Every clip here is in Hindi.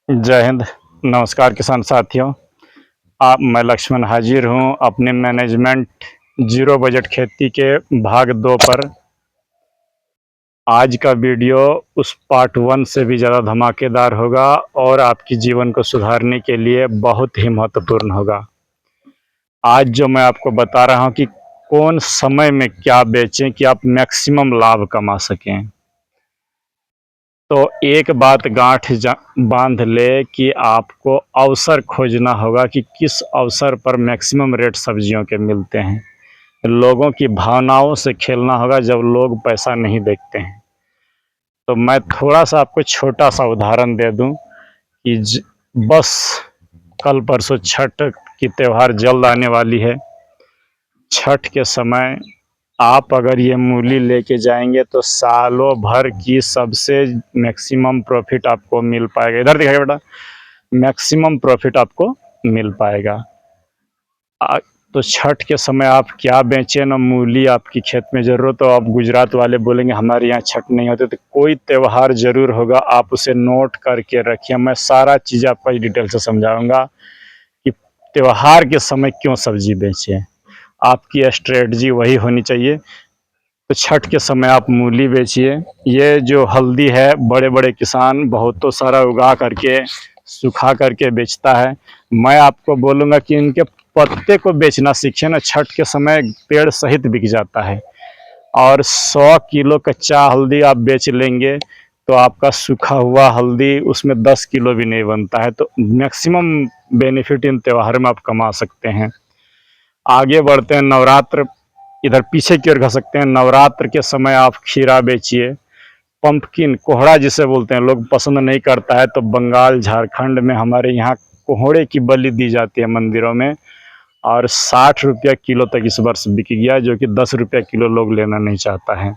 जय हिंद। नमस्कार किसान साथियों। मैं लक्ष्मण हाजिर हूँ अपने मैनेजमेंट जीरो बजट खेती के भाग 2 पर। आज का वीडियो उस पार्ट 1 से भी ज़्यादा धमाकेदार होगा और आपकी जीवन को सुधारने के लिए बहुत ही महत्वपूर्ण होगा। आज जो मैं आपको बता रहा हूँ कि कौन समय में क्या बेचें कि आप मैक्सिमम लाभ कमा सकें। तो एक बात गांठ बांध ले कि आपको अवसर खोजना होगा कि किस अवसर पर मैक्सिमम रेट सब्जियों के मिलते हैं। लोगों की भावनाओं से खेलना होगा जब लोग पैसा नहीं देखते हैं। तो मैं थोड़ा सा आपको छोटा सा उदाहरण दे दूं कि बस कल परसों छठ की त्यौहार जल्द आने वाली है। छठ के समय आप अगर ये मूली लेके जाएंगे तो सालों भर की सबसे मैक्सिमम प्रॉफिट आपको मिल पाएगा। इधर दिखाइए बेटा, मैक्सिमम प्रॉफिट आपको मिल पाएगा। तो छठ के समय आप क्या बेचें ना, मूली आपकी खेत में ज़रूरत हो। आप गुजरात वाले बोलेंगे हमारे यहाँ छठ नहीं होते, तो कोई त्यौहार ज़रूर होगा, आप उसे नोट करके रखिए। मैं सारा चीज़ आपको डिटेल से समझाऊंगा कि त्यौहार के समय क्यों सब्जी बेचें। आपकी स्ट्रेटजी वही होनी चाहिए। तो छठ के समय आप मूली बेचिए। ये जो हल्दी है, बड़े बड़े किसान बहुतों सारा उगा करके सुखा करके बेचता है। मैं आपको बोलूँगा कि इनके पत्ते को बेचना सीखें ना, छठ के समय पेड़ सहित बिक जाता है। और 100 किलो कच्चा हल्दी आप बेच लेंगे तो आपका सूखा हुआ हल्दी उसमें 10 किलो भी नहीं बनता है। तो मैक्सिमम बेनिफिट इन त्योहार में आप कमा सकते हैं। आगे बढ़ते हैं नवरात्र, इधर पीछे की ओर घ सकते हैं। नवरात्र के समय आप खीरा बेचिए। पंपकिन, कोहड़ा जिसे बोलते हैं, लोग पसंद नहीं करता है, तो बंगाल झारखंड में हमारे यहाँ कोहड़े की बलि दी जाती है मंदिरों में, और 60 रुपया किलो तक इस वर्ष बिक गया, जो कि 10 रुपया किलो लोग लेना नहीं चाहता है।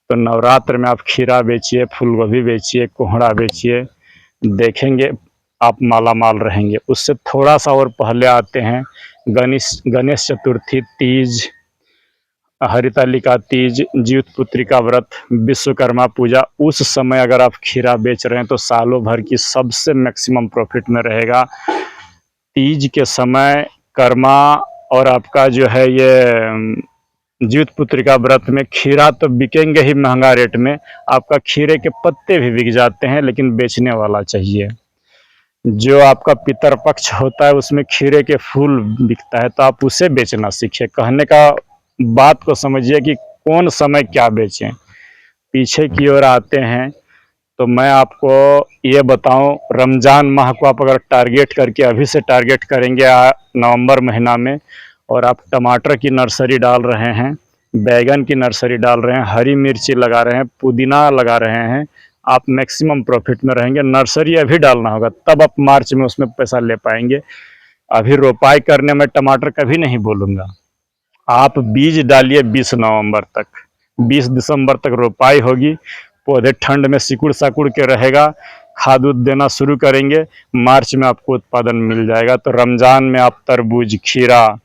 तो नवरात्र में आप खीरा बेचिए, फूल गोभी बेचिए, कोहड़ा बेचिए, देखेंगे आप माला माल रहेंगे। उससे थोड़ा सा और पहले आते हैं गणेश चतुर्थी, तीज, हरितालिका तीज, जीवित पुत्री का व्रत, विश्वकर्मा पूजा। उस समय अगर आप खीरा बेच रहे हैं तो सालों भर की सबसे मैक्सिमम प्रॉफिट में रहेगा। तीज के समय कर्मा और आपका जो है ये जीवित पुत्री का व्रत में खीरा तो बिकेंगे ही महंगा रेट में, आपका खीरे के पत्ते भी बिक जाते हैं, लेकिन बेचने वाला चाहिए। जो आपका पितर पक्ष होता है उसमें खीरे के फूल बिकता है, तो आप उसे बेचना सीखिए। कहने का बात को समझिए कि कौन समय क्या बेचें। पीछे की ओर आते हैं तो मैं आपको ये बताऊं, रमज़ान माह को आप अगर टारगेट करके अभी से टारगेट करेंगे नवंबर महीना में, और आप टमाटर की नर्सरी डाल रहे हैं, बैगन की नर्सरी डाल रहे हैं, हरी मिर्ची लगा रहे हैं, पुदीना लगा रहे हैं, आप मैक्सिमम प्रॉफिट में रहेंगे। नर्सरी अभी डालना होगा, तब आप मार्च में उसमें पैसा ले पाएंगे। अभी रोपाई करने में टमाटर कभी नहीं बोलूँगा। आप बीज डालिए 20 नवंबर तक, 20 दिसंबर तक रोपाई होगी। पौधे ठंड में सिकुड़ साकुड़ के रहेगा, खाद उद देना शुरू करेंगे, मार्च में आपको उत्पादन मिल जाएगा। तो रमज़ान में आप तरबूज, खीरा,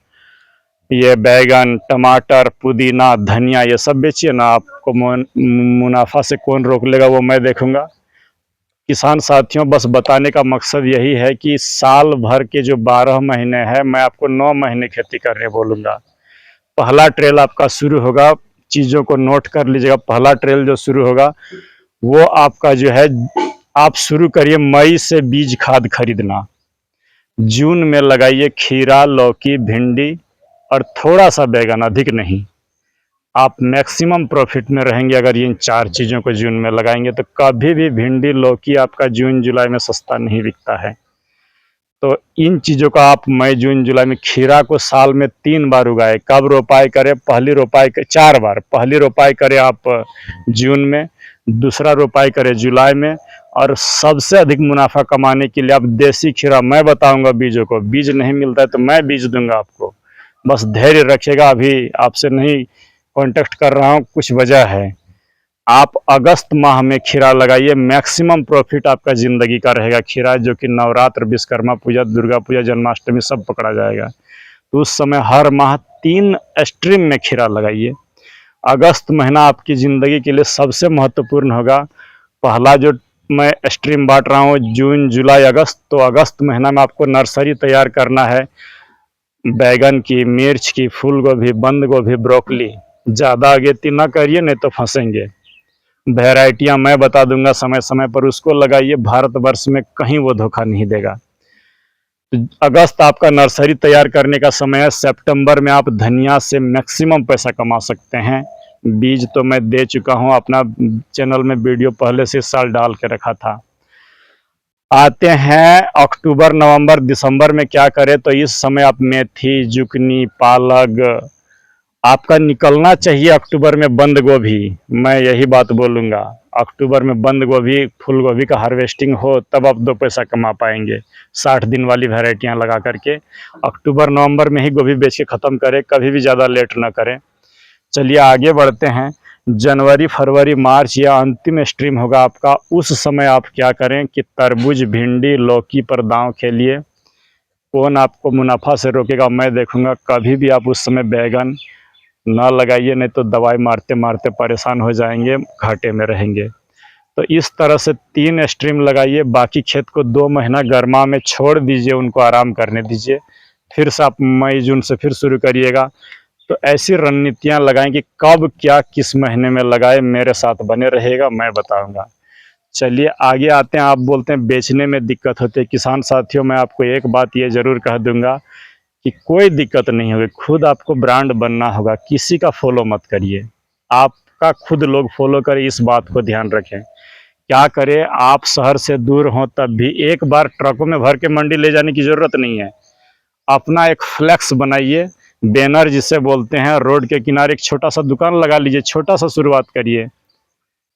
ये बैगन, टमाटर, पुदीना, धनिया, ये सब बेचिए ना। आपको मुनाफा से कौन रोक लेगा, वो मैं देखूंगा। किसान साथियों, बस बताने का मकसद यही है कि साल भर के जो 12 महीने हैं, मैं आपको 9 महीने खेती करने बोलूँगा। पहला ट्रेल आपका शुरू होगा, चीज़ों को नोट कर लीजिएगा। पहला ट्रेल जो शुरू होगा वो आपका जो है, आप शुरू करिए मई से बीज खाद खरीदना। जून में लगाइए खीरा, लौकी, भिंडी और थोड़ा सा बैगन, अधिक नहीं। आप मैक्सिमम प्रॉफिट में रहेंगे अगर इन 4 चीज़ों को जून में लगाएंगे। तो कभी भी भिंडी, लौकी आपका जून जुलाई में सस्ता नहीं बिकता है। तो इन चीज़ों का आप मई, जून, जुलाई में, खीरा को साल में 3 बार उगाए। कब रोपाई करें? पहली रोपाई 4 बार। पहली रोपाई करें आप जून में, दूसरा रोपाई करें जुलाई में, और सबसे अधिक मुनाफा कमाने के लिए आप देसी खीरा, मैं बताऊंगा बीजों को। बीज नहीं मिलता है तो मैं बीज दूंगा आपको, बस धैर्य रखिएगा। अभी आपसे नहीं कांटेक्ट कर रहा हूँ, कुछ वजह है। आप अगस्त माह में खीरा लगाइए, मैक्सिमम प्रॉफिट आपका ज़िंदगी का रहेगा। खीरा जो कि नवरात्र, विश्वकर्मा पूजा, दुर्गा पूजा, जन्माष्टमी सब पकड़ा जाएगा। तो उस समय हर माह 3 स्ट्रीम में खीरा लगाइए। अगस्त महीना आपकी ज़िंदगी के लिए सबसे महत्वपूर्ण होगा। पहला जो मैं स्ट्रीम बांट रहा हूँ जून जुलाई अगस्त। तो अगस्त महीना में आपको नर्सरी तैयार करना है बैगन की, मिर्च की, फूल गोभी, बंद गोभी, ब्रोकली। ज़्यादा अगेती ना करिए नहीं तो फंसेंगे। वैरायटियाँ मैं बता दूंगा समय समय पर, उसको लगाइए, भारतवर्ष में कहीं वो धोखा नहीं देगा। अगस्त आपका नर्सरी तैयार करने का समय है। सितंबर में आप धनिया से मैक्सिमम पैसा कमा सकते हैं। बीज तो मैं दे चुका हूं, अपना चैनल में वीडियो पहले से इस साल डाल के रखा था। आते हैं अक्टूबर नवंबर दिसंबर में क्या करें, तो इस समय आप मेथी, जुकनी, पालक आपका निकलना चाहिए। अक्टूबर में बंद गोभी, मैं यही बात बोलूँगा, अक्टूबर में बंद गोभी, फूल गोभी का हार्वेस्टिंग हो तब आप 2 पैसा कमा पाएंगे। 60 दिन वाली वैरायटियाँ लगा करके अक्टूबर नवंबर में ही गोभी बेच के ख़त्म करें, कभी भी ज़्यादा लेट ना करें। चलिए आगे बढ़ते हैं। जनवरी फरवरी मार्च या अंतिम स्ट्रीम होगा आपका, उस समय आप क्या करें कि तरबूज, भिंडी, लौकी पर दांव खेलिए। कौन आपको मुनाफा से रोकेगा मैं देखूंगा। कभी भी आप उस समय बैगन ना लगाइए, नहीं तो दवाई मारते मारते परेशान हो जाएंगे, घाटे में रहेंगे। तो इस तरह से 3 स्ट्रीम लगाइए। बाकी खेत को 2 महीना गर्मा में छोड़ दीजिए, उनको आराम करने दीजिए। फिर से आप मई जून से फिर शुरू करिएगा। तो ऐसी रणनीतियाँ लगाएं कि कब क्या किस महीने में लगाए। मेरे साथ बने रहेगा, मैं बताऊंगा। चलिए आगे आते हैं। आप बोलते हैं बेचने में दिक्कत होती है। किसान साथियों, मैं आपको एक बात ये ज़रूर कह दूंगा कि कोई दिक्कत नहीं होगी। खुद आपको ब्रांड बनना होगा, किसी का फॉलो मत करिए, आपका खुद लोग फॉलो करें, इस बात को ध्यान रखें। क्या करें, आप शहर से दूर हों तब भी एक बार ट्रकों में भर के मंडी ले जाने की ज़रूरत नहीं है। अपना एक फ्लैक्स बनाइए, बैनर जिसे बोलते हैं, रोड के किनारे एक छोटा सा दुकान लगा लीजिए, छोटा सा शुरुआत करिए।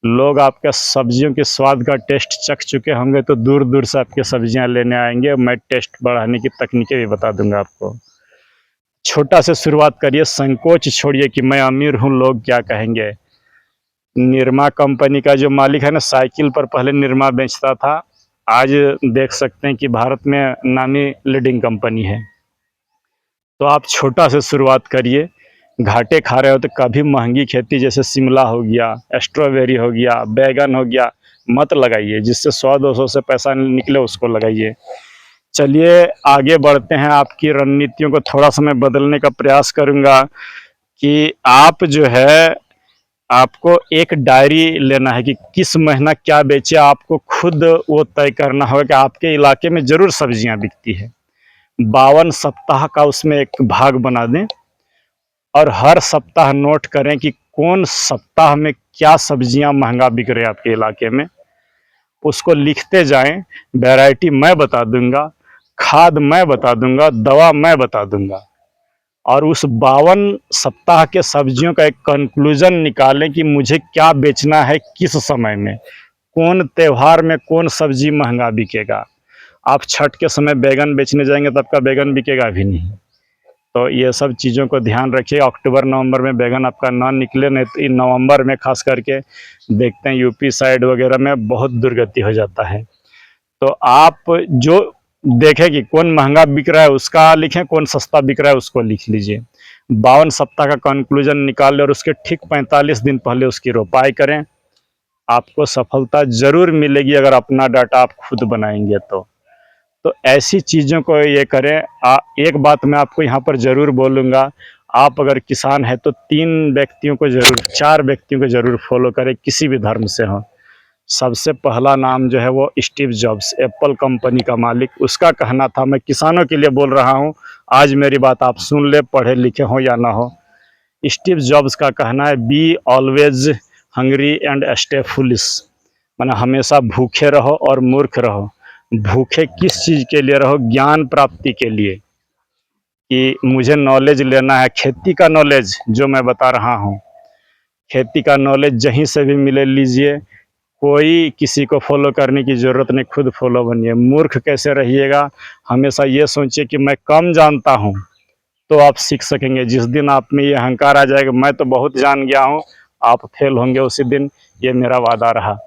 लोग आपके सब्जियों के स्वाद का टेस्ट चख चुके होंगे तो दूर दूर से आपके सब्जियां लेने आएंगे। मैं टेस्ट बढ़ाने की तकनीकें भी बता दूंगा आपको। छोटा से शुरुआत करिए, संकोच छोड़िए कि मैं अमीर हूँ लोग क्या कहेंगे। निरमा कंपनी का जो मालिक है ना, साइकिल पर पहले निरमा बेचता था, आज देख सकते हैं कि भारत में नामी लीडिंग कंपनी है। तो आप छोटा से शुरुआत करिए। घाटे खा रहे हो तो कभी महंगी खेती जैसे शिमला हो गया, स्ट्रॉबेरी हो गया, बैगन हो गया मत लगाइए। जिससे 100-200 से पैसा निकले उसको लगाइए। चलिए आगे बढ़ते हैं। आपकी रणनीतियों को थोड़ा सा मैं बदलने का प्रयास करूंगा कि आप जो है, आपको एक डायरी लेना है कि किस महीना क्या बेचे। आपको खुद वो तय करना होगा कि आपके इलाके में ज़रूर सब्जियां बिकती है। 52 सप्ताह का उसमें एक भाग बना दें और हर सप्ताह नोट करें कि कौन सप्ताह में क्या सब्जियां महंगा बिक रहे हैं आपके इलाके में। उसको लिखते जाएं। वैरायटी मैं बता दूंगा, खाद मैं बता दूंगा, दवा मैं बता दूंगा। और उस 52 सप्ताह के सब्जियों का एक कंक्लूजन निकालें कि मुझे क्या बेचना है, किस समय में, कौन त्यौहार में कौन सब्जी महंगा बिकेगा। आप छठ के समय बैगन बेचने जाएंगे तो आपका बैगन बिकेगा भी नहीं। तो ये सब चीज़ों को ध्यान रखिए। अक्टूबर नवंबर में बैगन आपका ना निकले, नहीं तो नवंबर में खास करके देखते हैं यूपी साइड वगैरह में बहुत दुर्गति हो जाता है। तो आप जो देखें कि कौन महंगा बिक रहा है उसका लिखें, कौन सस्ता बिक रहा है उसको लिख लीजिए। 52 सप्ताह का कंक्लूजन निकाल लें और उसके ठीक 45 दिन पहले उसकी रोपाई करें। आपको सफलता ज़रूर मिलेगी अगर अपना डाटा आप खुद बनाएंगे तो ऐसी चीज़ों को ये करें। एक बात मैं आपको यहाँ पर ज़रूर बोलूँगा, आप अगर किसान हैं तो 3 व्यक्तियों को ज़रूर, 4 व्यक्तियों को ज़रूर फॉलो करें, किसी भी धर्म से हों। सबसे पहला नाम जो है वो स्टीव जॉब्स, एप्पल कंपनी का मालिक, उसका कहना था, मैं किसानों के लिए बोल रहा हूँ, आज मेरी बात आप सुन ले, पढ़े लिखे हो या ना हो। स्टीव जॉब्स का कहना है, be always hungry and stay foolish, माना हमेशा भूखे रहो और मूर्ख रहो। भूखे किस चीज़ के लिए रहो? ज्ञान प्राप्ति के लिए, कि मुझे नॉलेज लेना है, खेती का नॉलेज जो मैं बता रहा हूँ, खेती का नॉलेज जहीं से भी मिले लीजिए। कोई किसी को फॉलो करने की ज़रूरत नहीं, खुद फॉलो बनिए। मूर्ख कैसे रहिएगा? हमेशा ये सोचिए कि मैं कम जानता हूँ, तो आप सीख सकेंगे। जिस दिन आप में ये अहंकार आ जाएगा मैं तो बहुत जान गया हूँ, आप फेल होंगे उसी दिन, ये मेरा वादा रहा।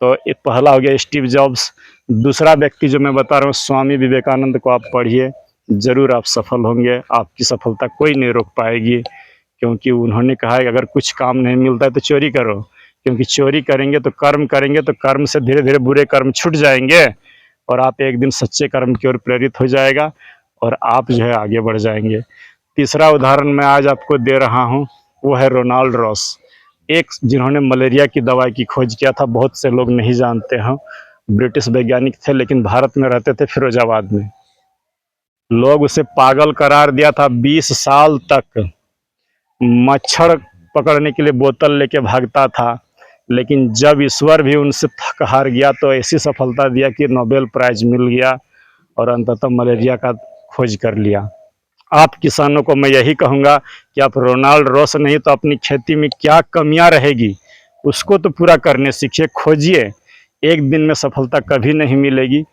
तो ये पहला हो गया स्टीव जॉब्स। दूसरा व्यक्ति जो मैं बता रहा हूँ, स्वामी विवेकानंद को आप पढ़िए, ज़रूर आप सफल होंगे। आपकी सफलता कोई नहीं रोक पाएगी, क्योंकि उन्होंने कहा है कि अगर कुछ काम नहीं मिलता है तो चोरी करो, क्योंकि चोरी करेंगे तो कर्म से धीरे धीरे बुरे कर्म छूट जाएंगे और आप एक दिन सच्चे कर्म की ओर प्रेरित हो जाएगा और आप जो है आगे बढ़ जाएंगे। तीसरा उदाहरण मैं आज आपको दे रहा हूँ, वो है रोनाल्ड रॉस, एक जिन्होंने मलेरिया की दवाई की खोज किया था। बहुत से लोग नहीं जानते हैं, ब्रिटिश वैज्ञानिक थे लेकिन भारत में रहते थे फिरोजाबाद में। लोग उसे पागल करार दिया था। 20 साल तक मच्छर पकड़ने के लिए बोतल लेके भागता था, लेकिन जब ईश्वर भी उनसे थक हार गया तो ऐसी सफलता दिया कि नोबेल प्राइज मिल गया और अंततः मलेरिया का खोज कर लिया। आप किसानों को मैं यही कहूँगा कि आप रोनाल्ड रॉस नहीं तो अपनी खेती में क्या कमियां रहेगी उसको तो पूरा करने सीखिए, खोजिए। एक दिन में सफलता कभी नहीं मिलेगी,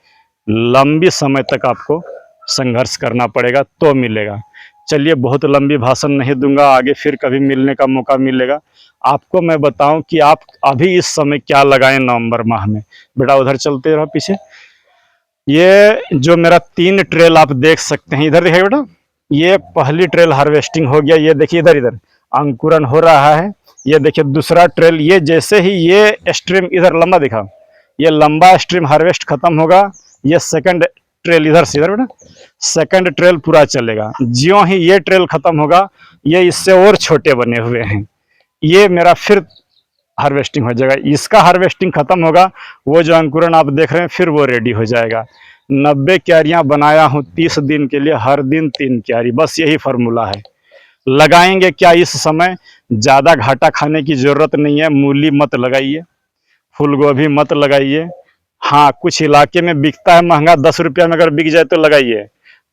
लंबी समय तक आपको संघर्ष करना पड़ेगा तो मिलेगा। चलिए, बहुत लंबी भाषण नहीं दूंगा, आगे फिर कभी मिलने का मौका मिलेगा। आपको मैं बताऊं कि आप अभी इस समय क्या लगाएं नवंबर माह में। बेटा उधर चलते रहो पीछे। ये जो मेरा 3 ट्रेल आप देख सकते हैं, इधर देखिए बेटा, ये पहली ट्रेल हार्वेस्टिंग हो गया। ये देखिए इधर इधर अंकुरन हो रहा है। ये देखिए दूसरा ट्रेल, ये जैसे ही ये स्ट्रीम इधर लंबा दिखा, ये लंबा स्ट्रीम हार्वेस्ट खत्म होगा, ये सेकंड ट्रेल इधर से इधर बेटा, सेकंड ट्रेल पूरा चलेगा। ज्यों ही ये ट्रेल खत्म होगा, ये इससे और छोटे बने हुए हैं, ये मेरा फिर हार्वेस्टिंग हो जाएगा। इसका हार्वेस्टिंग खत्म होगा, वो जो अंकुरन आप देख रहे हैं फिर वो रेडी हो जाएगा। 90 क्यारियां बनाया हूँ 30 दिन के लिए, हर दिन 3 क्यारी, बस यही फार्मूला है। लगाएंगे क्या इस समय, ज़्यादा घाटा खाने की ज़रूरत नहीं है। मूली मत लगाइए, फूल गोभी मत लगाइए। हाँ, कुछ इलाके में बिकता है महंगा, 10 रुपया में अगर बिक जाए तो लगाइए।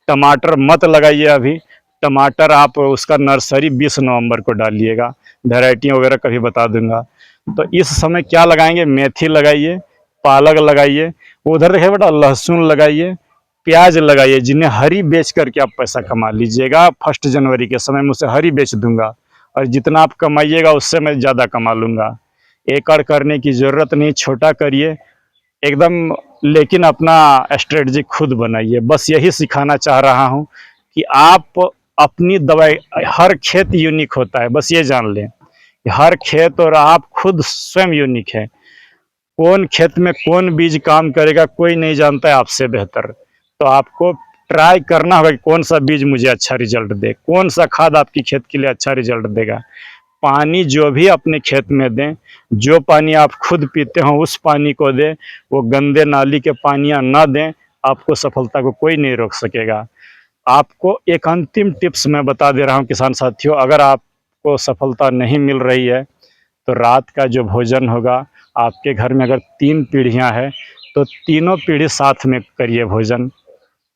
टमाटर मत लगाइए अभी, टमाटर आप उसका नर्सरी 20 नवंबर को डालिएगा, वैरायटियाँ वगैरह कभी बता दूंगा। तो इस समय क्या लगाएंगे, मेथी लगाइए, पालक लगाइए, उधर देखिए बेटा लहसुन लगाइए, प्याज लगाइए। जिन्हें हरी बेच करके आप पैसा कमा लीजिएगा। 1 जनवरी के समय मुझसे हरी बेच दूंगा और जितना आप कमाइएगा उससे मैं ज़्यादा कमा लूँगा। एकड़ करने की ज़रूरत नहीं, छोटा करिए एकदम, लेकिन अपना स्ट्रेटजी खुद बनाइए। बस यही सिखाना चाह रहा हूँ कि आप अपनी दवाई, हर खेत यूनिक होता है, बस ये जान लें, हर खेत और आप खुद स्वयं यूनिक है। कौन खेत में कौन बीज काम करेगा कोई नहीं जानता है आपसे बेहतर। तो आपको ट्राई करना होगा कि कौन सा बीज मुझे अच्छा रिजल्ट दे, कौन सा खाद आपकी खेत के लिए अच्छा रिजल्ट देगा। पानी जो भी अपने खेत में दें, जो पानी आप खुद पीते हो उस पानी को दें, वो गंदे नाली के पानियाँ ना दें। आपको सफलता को कोई नहीं रोक सकेगा। आपको एक अंतिम टिप्स मैं बता दे रहा हूँ किसान साथियों, अगर आपको सफलता नहीं मिल रही है तो रात का जो भोजन होगा, आपके घर में अगर 3 पीढ़ियाँ हैं तो तीनों पीढ़ी साथ में करिए भोजन।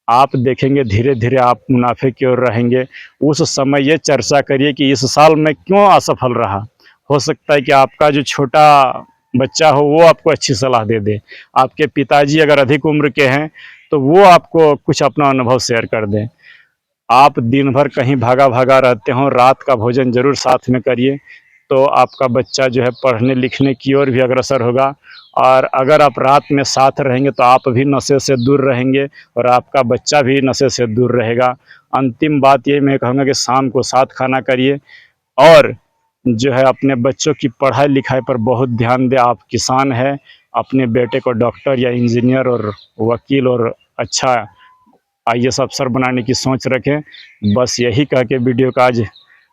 आप देखेंगे धीरे धीरे आप मुनाफे की ओर रहेंगे। उस समय ये चर्चा करिए कि इस साल मैं क्यों असफल रहा। हो सकता है कि आपका जो छोटा बच्चा हो वो आपको अच्छी सलाह दे दे, आपके पिताजी अगर अधिक उम्र के हैं तो वो आपको कुछ अपना अनुभव शेयर कर दें। आप दिन भर कहीं भागा भागा रहते हो, रात का भोजन जरूर साथ में करिए, तो आपका बच्चा जो है पढ़ने लिखने की ओर भी अग्रसर होगा। और अगर आप रात में साथ रहेंगे तो आप भी नशे से दूर रहेंगे और आपका बच्चा भी नशे से दूर रहेगा। अंतिम बात ये मैं कहूँगा कि शाम को साथ खाना करिए और जो है अपने बच्चों की पढ़ाई लिखाई पर बहुत ध्यान दें। आप किसान हैं, अपने बेटे को डॉक्टर या इंजीनियर और वकील और अच्छा IAS अफसर बनाने की सोच रखें। बस यही कह के वीडियो का आज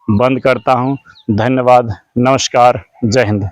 बंद करता हूँ। धन्यवाद, नमस्कार, जय हिंद।